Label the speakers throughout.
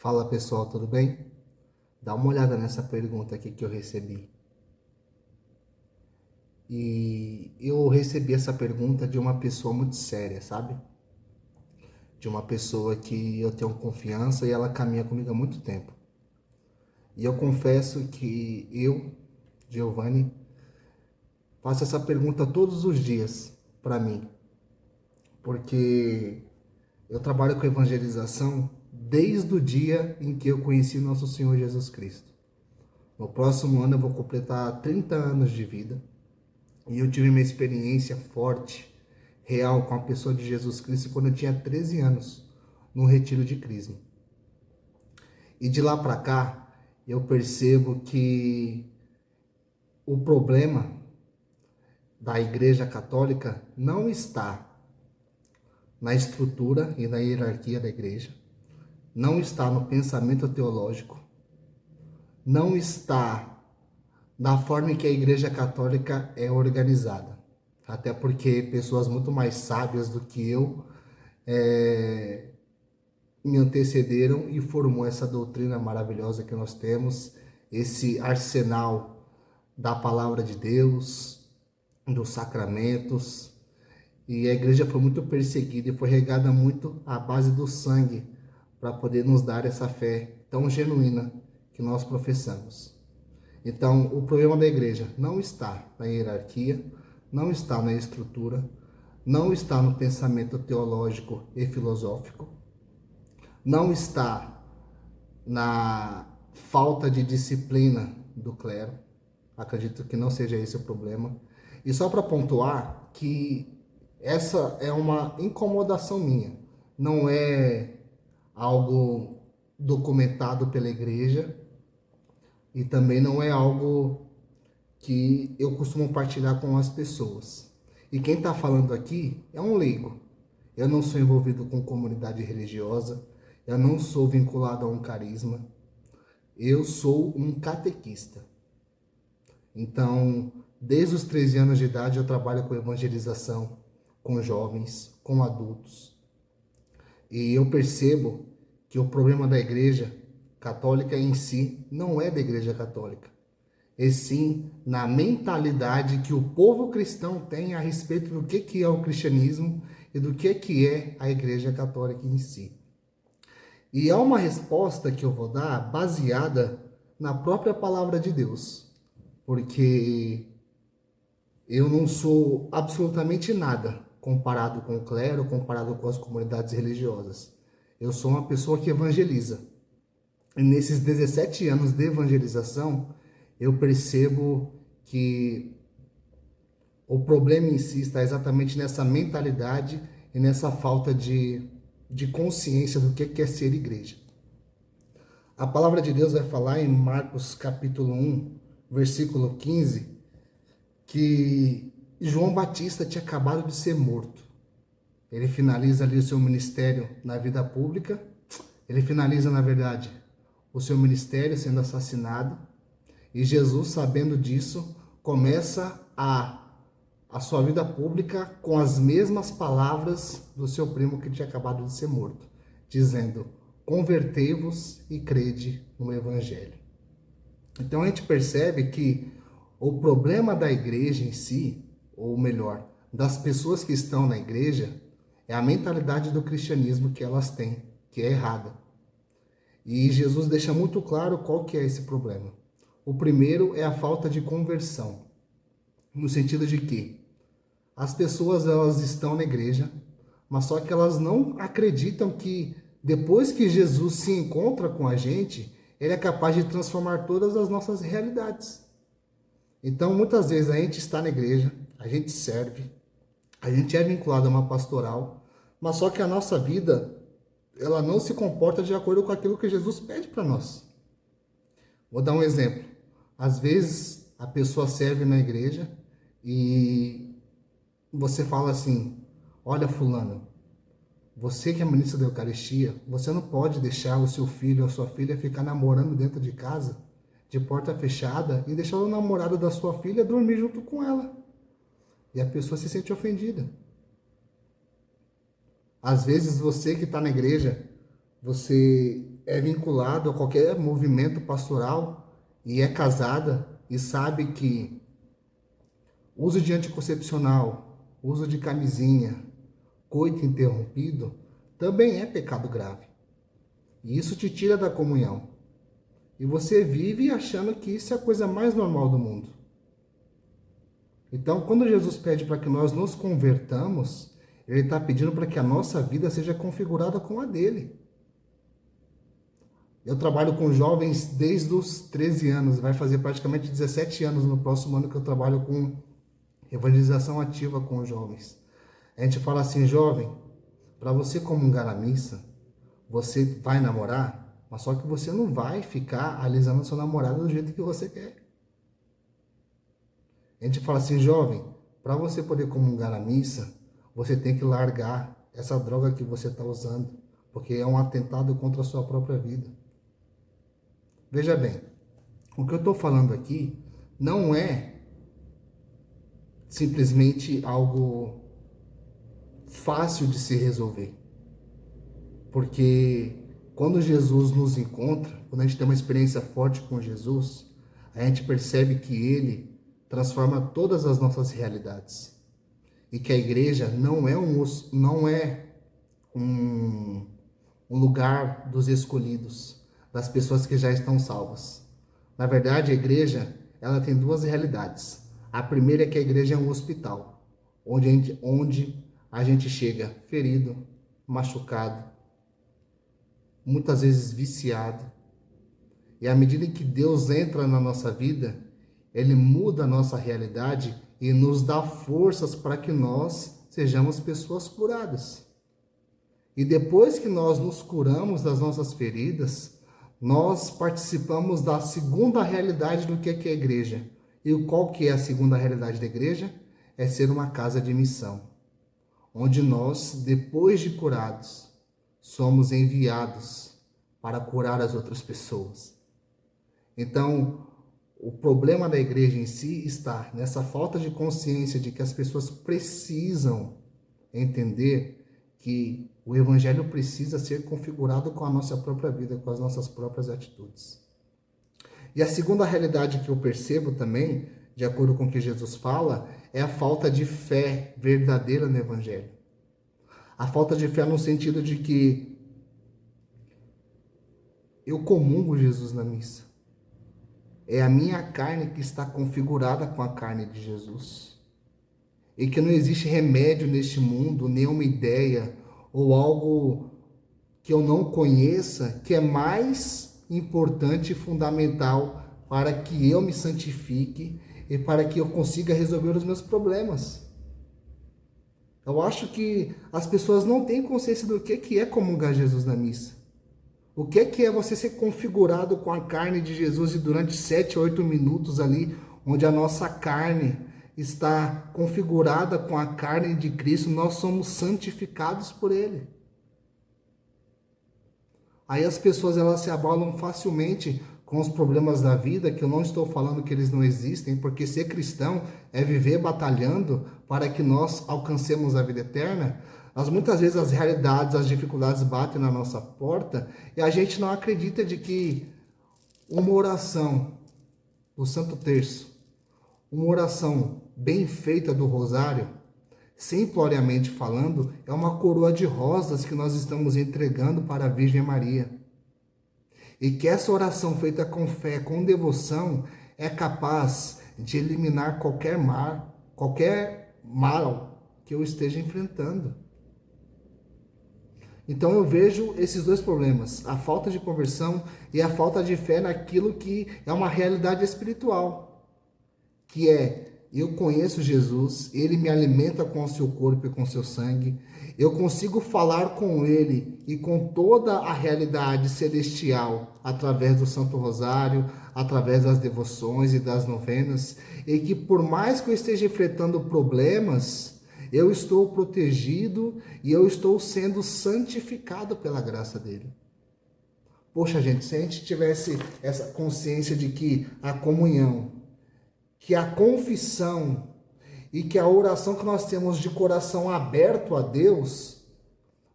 Speaker 1: Fala pessoal, tudo bem? Dá uma olhada nessa pergunta aqui que eu recebi. E eu recebi essa pergunta de uma pessoa muito séria, sabe? De uma pessoa que eu tenho confiança e ela caminha comigo há muito tempo. E eu confesso que eu, Giovanni, faço essa pergunta todos os dias para mim, porque eu trabalho com evangelização desde o dia em que eu conheci nosso Senhor Jesus Cristo. No próximo ano eu vou completar 30 anos de vida. E eu tive uma experiência forte, real, com a pessoa de Jesus Cristo quando eu tinha 13 anos, no retiro de Crisma. E de lá para cá, eu percebo que o problema da Igreja Católica não está na estrutura e na hierarquia da Igreja, não está no pensamento teológico, não está na forma em que a Igreja Católica é organizada. Até porque pessoas muito mais sábias do que eu me antecederam e formou essa doutrina maravilhosa que nós temos, esse arsenal da palavra de Deus, dos sacramentos. E a igreja foi muito perseguida e foi regada muito à base do sangue para poder nos dar essa fé tão genuína que nós professamos. Então, o problema da igreja não está na hierarquia, não está na estrutura, não está no pensamento teológico e filosófico, não está na falta de disciplina do clero. Acredito que não seja esse o problema. E só para pontuar que essa é uma incomodação minha, não é algo documentado pela igreja e também não é algo que eu costumo partilhar com as pessoas. E quem está falando aqui é um leigo. Eu não sou envolvido com comunidade religiosa, eu não sou vinculado a um carisma, eu sou um catequista. Então, desde os 13 anos de idade eu trabalho com evangelização, com jovens, com adultos. E eu percebo que o problema da igreja católica em si não é da igreja católica, e sim na mentalidade que o povo cristão tem a respeito do que é o cristianismo e do que é a igreja católica em si. E há uma resposta que eu vou dar baseada na própria palavra de Deus, porque eu não sou absolutamente nada comparado com o clero, comparado com as comunidades religiosas. Eu sou uma pessoa que evangeliza. E nesses 17 anos de evangelização, eu percebo que o problema em si está exatamente nessa mentalidade e nessa falta de consciência do que é ser igreja. A palavra de Deus vai falar em Marcos capítulo 1, versículo 15, que João Batista tinha acabado de ser morto. Ele finaliza ali o seu ministério na vida pública, ele finaliza, na verdade, o seu ministério sendo assassinado, e Jesus, sabendo disso, começa a sua vida pública com as mesmas palavras do seu primo que tinha acabado de ser morto, dizendo: convertei-vos e crede no Evangelho. Então a gente percebe que o problema da igreja em si, ou melhor, das pessoas que estão na igreja, é a mentalidade do cristianismo que elas têm, que é errada. E Jesus deixa muito claro qual que é esse problema. O primeiro é a falta de conversão, no sentido de que as pessoas elas estão na igreja, mas só que elas não acreditam que depois que Jesus se encontra com a gente, ele é capaz de transformar todas as nossas realidades. Então, muitas vezes a gente está na igreja, a gente serve, a gente é vinculado a uma pastoral, mas só que a nossa vida, ela não se comporta de acordo com aquilo que Jesus pede para nós. Vou dar um exemplo. Às vezes a pessoa serve na igreja e você fala assim: olha, fulano, você que é ministro da Eucaristia, você não pode deixar o seu filho ou a sua filha ficar namorando dentro de casa, de porta fechada, e deixar o namorado da sua filha dormir junto com ela. E a pessoa se sente ofendida. Às vezes você que está na igreja, você é vinculado a qualquer movimento pastoral e é casada e sabe que uso de anticoncepcional, uso de camisinha, coito interrompido, também é pecado grave. E isso te tira da comunhão. E você vive achando que isso é a coisa mais normal do mundo. Então, quando Jesus pede para que nós nos convertamos, Ele está pedindo para que a nossa vida seja configurada com a dele. Eu trabalho com jovens desde os 13 anos, vai fazer praticamente 17 anos no próximo ano que eu trabalho com evangelização ativa com os jovens. A gente fala assim, jovem, para você comungar a missa, você vai namorar, mas só que você não vai ficar alisando a sua namorada do jeito que você quer. A gente fala assim, jovem, para você poder comungar a missa, você tem que largar essa droga que você está usando, porque é um atentado contra a sua própria vida. Veja bem, o que eu estou falando aqui não é simplesmente algo fácil de se resolver. Porque quando Jesus nos encontra, quando a gente tem uma experiência forte com Jesus, a gente percebe que Ele transforma todas as nossas realidades. E que a igreja não é um lugar dos escolhidos, das pessoas que já estão salvas. Na verdade, a igreja ela tem duas realidades. A primeira é que a igreja é um hospital, onde a gente chega ferido, machucado, muitas vezes viciado. E à medida que Deus entra na nossa vida, Ele muda a nossa realidade e nos dá forças para que nós sejamos pessoas curadas. E depois que nós nos curamos das nossas feridas, nós participamos da segunda realidade do que é a igreja. E qual que é a segunda realidade da igreja? É ser uma casa de missão, onde nós, depois de curados, somos enviados para curar as outras pessoas. Então, o problema da igreja em si está nessa falta de consciência de que as pessoas precisam entender que o evangelho precisa ser configurado com a nossa própria vida, com as nossas próprias atitudes. E a segunda realidade que eu percebo também, de acordo com o que Jesus fala, é a falta de fé verdadeira no evangelho. A falta de fé no sentido de que eu comungo Jesus na missa. É a minha carne que está configurada com a carne de Jesus. E que não existe remédio neste mundo, nenhuma ideia ou algo que eu não conheça, que é mais importante e fundamental para que eu me santifique e para que eu consiga resolver os meus problemas. Eu acho que as pessoas não têm consciência do que é comungar Jesus na missa. O que é você ser configurado com a carne de Jesus e durante 7 a 8 minutos ali, onde a nossa carne está configurada com a carne de Cristo, nós somos santificados por Ele. Aí as pessoas elas se abalam facilmente com os problemas da vida, que eu não estou falando que eles não existem, porque ser cristão é viver batalhando para que nós alcancemos a vida eterna. Mas muitas vezes as realidades, as dificuldades batem na nossa porta e a gente não acredita de que uma oração do Santo Terço, uma oração bem feita do Rosário, simploriamente falando, é uma coroa de rosas que nós estamos entregando para a Virgem Maria. E que essa oração feita com fé, com devoção, é capaz de eliminar qualquer mal que eu esteja enfrentando. Então eu vejo esses dois problemas, a falta de conversão e a falta de fé naquilo que é uma realidade espiritual, que é, eu conheço Jesus, Ele me alimenta com o seu corpo e com o seu sangue, eu consigo falar com Ele e com toda a realidade celestial através do Santo Rosário, através das devoções e das novenas, e que por mais que eu esteja enfrentando problemas, eu estou protegido e eu estou sendo santificado pela graça dele. Poxa, gente, se a gente tivesse essa consciência de que a comunhão, que a confissão e que a oração que nós temos de coração aberto a Deus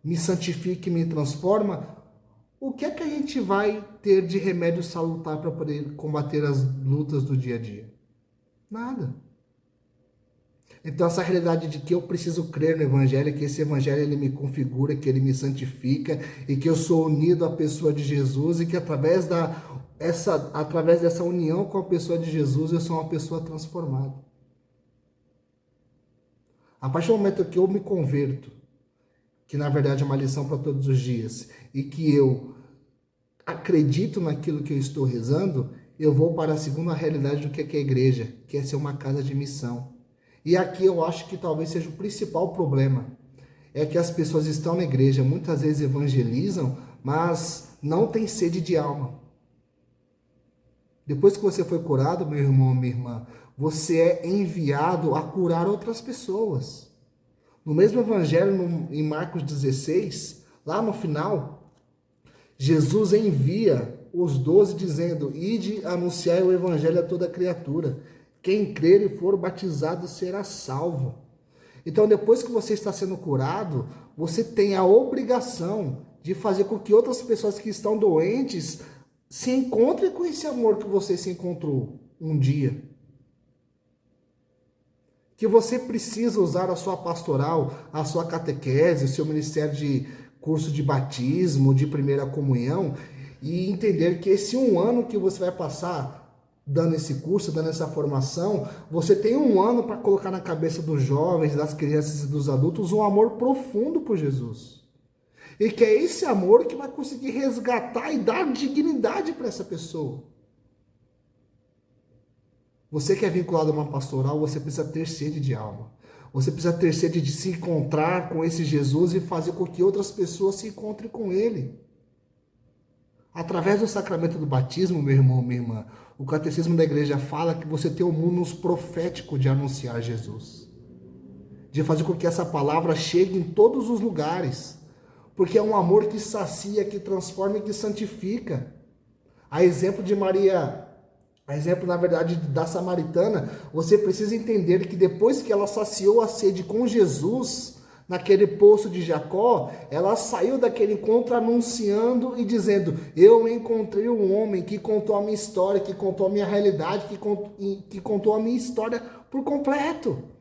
Speaker 1: me santifica e me transforma, o que é que a gente vai ter de remédio salutar para poder combater as lutas do dia a dia? Nada. Então essa realidade de que eu preciso crer no Evangelho, que esse Evangelho ele me configura, que ele me santifica e que eu sou unido à pessoa de Jesus e que através dessa união com a pessoa de Jesus eu sou uma pessoa transformada. A partir do momento que eu me converto, que na verdade é uma lição para todos os dias, e que eu acredito naquilo que eu estou rezando, eu vou para a segunda realidade do que é a igreja, que é ser uma casa de missão. E aqui eu acho que talvez seja o principal problema. É que as pessoas estão na igreja, muitas vezes evangelizam, mas não têm sede de alma. Depois que você foi curado, meu irmão, minha irmã, você é enviado a curar outras pessoas. No mesmo evangelho, em Marcos 16, lá no final, Jesus envia os 12 dizendo: ide anunciar o evangelho a toda criatura. Quem crer e for batizado será salvo. Então, depois que você está sendo curado, você tem a obrigação de fazer com que outras pessoas que estão doentes se encontrem com esse amor que você se encontrou um dia. Que você precisa usar a sua pastoral, a sua catequese, o seu ministério de curso de batismo, de primeira comunhão, e entender que esse 1 ano que você vai passar dando esse curso, dando essa formação, você tem 1 ano para colocar na cabeça dos jovens, das crianças e dos adultos um amor profundo por Jesus. E que é esse amor que vai conseguir resgatar e dar dignidade para essa pessoa. Você que é vinculado a uma pastoral, você precisa ter sede de alma. Você precisa ter sede de se encontrar com esse Jesus e fazer com que outras pessoas se encontrem com ele. Através do sacramento do batismo, meu irmão, minha irmã, o catecismo da igreja fala que você tem o munus profético de anunciar Jesus. De fazer com que essa palavra chegue em todos os lugares. Porque é um amor que sacia, que transforma e que santifica. A exemplo de Maria, a exemplo, na verdade, da samaritana, você precisa entender que depois que ela saciou a sede com Jesus, naquele poço de Jacó, ela saiu daquele encontro anunciando e dizendo: eu encontrei um homem que contou a minha história, que contou a minha realidade, que contou a minha história por completo.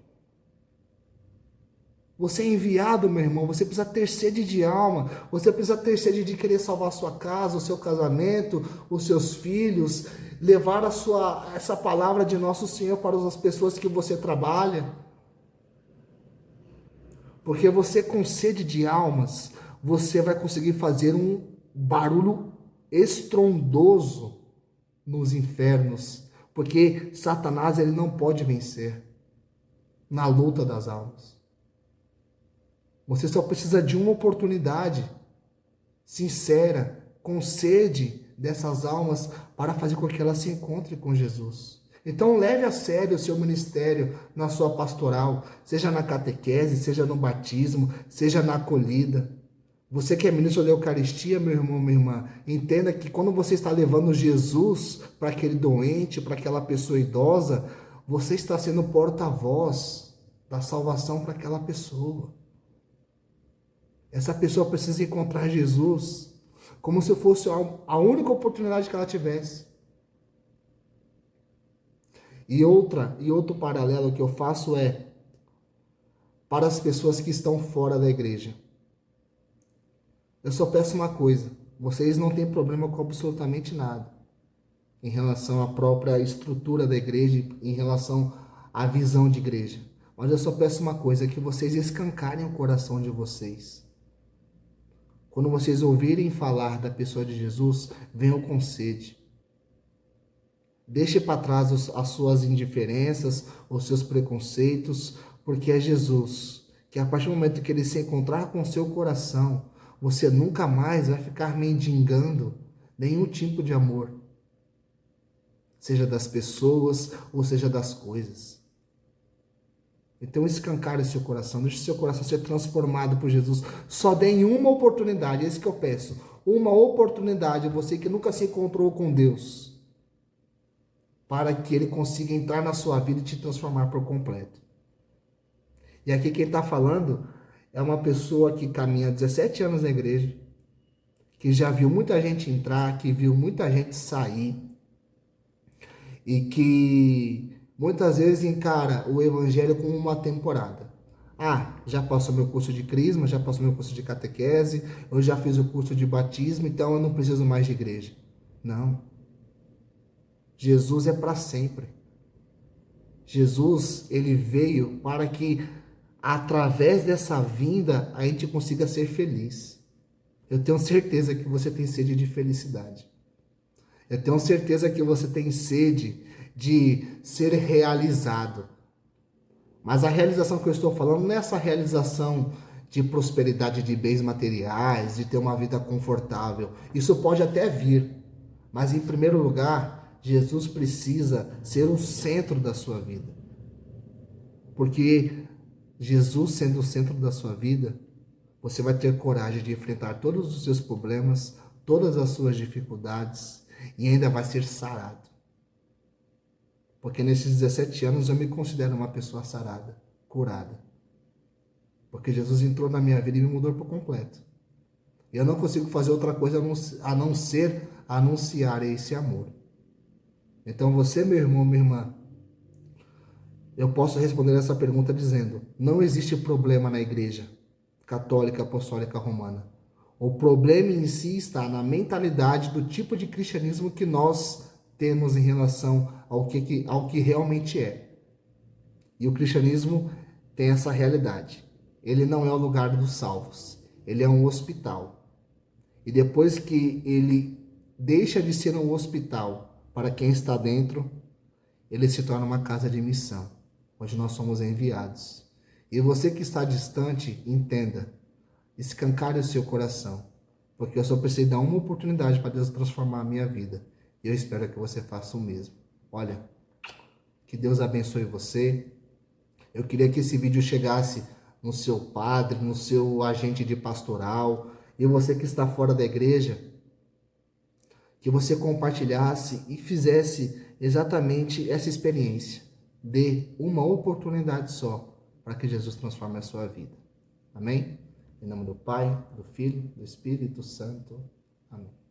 Speaker 1: Você é enviado, meu irmão, você precisa ter sede de alma, você precisa ter sede de querer salvar a sua casa, o seu casamento, os seus filhos, levar essa palavra de nosso Senhor para as pessoas que você trabalha. Porque você com sede de almas, você vai conseguir fazer um barulho estrondoso nos infernos. Porque Satanás ele não pode vencer na luta das almas. Você só precisa de uma oportunidade sincera, com sede dessas almas para fazer com que elas se encontrem com Jesus. Então leve a sério o seu ministério na sua pastoral, seja na catequese, seja no batismo, seja na acolhida. Você que é ministro da Eucaristia, meu irmão, minha irmã, entenda que quando você está levando Jesus para aquele doente, para aquela pessoa idosa, você está sendo porta-voz da salvação para aquela pessoa. Essa pessoa precisa encontrar Jesus como se fosse a única oportunidade que ela tivesse. E outro paralelo que eu faço é para as pessoas que estão fora da igreja. Eu só peço uma coisa: vocês não têm problema com absolutamente nada em relação à própria estrutura da igreja, em relação à visão de igreja. Mas eu só peço uma coisa: que vocês escancarem o coração de vocês. Quando vocês ouvirem falar da pessoa de Jesus, venham com sede. Deixe para trás as suas indiferenças, os seus preconceitos, porque é Jesus, que a partir do momento que ele se encontrar com o seu coração, você nunca mais vai ficar mendigando nenhum tipo de amor, seja das pessoas ou seja das coisas. Então escancare seu coração, deixe seu coração ser transformado por Jesus. Só dê uma oportunidade, é isso que eu peço. Uma oportunidade, você que nunca se encontrou com Deus, para que Ele consiga entrar na sua vida e te transformar por completo. E aqui quem está falando é uma pessoa que caminha 17 anos na igreja, que já viu muita gente entrar, que viu muita gente sair e que muitas vezes encara o evangelho como uma temporada. Ah, já passou meu curso de crisma, já passou meu curso de catequese, eu já fiz o curso de batismo, então eu não preciso mais de igreja. Não. Jesus é para sempre. Jesus, ele veio para que através dessa vinda a gente consiga ser feliz. Eu tenho certeza que você tem sede de felicidade. Eu tenho certeza que você tem sede de ser realizado. Mas a realização que eu estou falando não é essa realização de prosperidade de bens materiais, de ter uma vida confortável. Isso pode até vir. Mas em primeiro lugar, Jesus precisa ser o centro da sua vida. Porque Jesus sendo o centro da sua vida, você vai ter coragem de enfrentar todos os seus problemas, todas as suas dificuldades e ainda vai ser sarado. Porque nesses 17 anos eu me considero uma pessoa sarada, curada. Porque Jesus entrou na minha vida e me mudou por completo. E eu não consigo fazer outra coisa a não ser anunciar esse amor. Então você, meu irmão, minha irmã, eu posso responder essa pergunta dizendo: não existe problema na igreja católica apostólica romana. O problema em si está na mentalidade do tipo de cristianismo que nós temos em relação ao que realmente é. E o cristianismo tem essa realidade. Ele não é o lugar dos salvos. Ele é um hospital. E depois que ele deixa de ser um hospital para quem está dentro, ele se torna uma casa de missão, onde nós somos enviados. E você que está distante, entenda, escancare o seu coração, porque eu só precisei dar uma oportunidade para Deus transformar a minha vida. E eu espero que você faça o mesmo. Olha, que Deus abençoe você. Eu queria que esse vídeo chegasse no seu padre, no seu agente de pastoral, e você que está fora da igreja, que você compartilhasse e fizesse exatamente essa experiência. Dê uma oportunidade só para que Jesus transforme a sua vida. Amém? Em nome do Pai, do Filho, do Espírito Santo. Amém.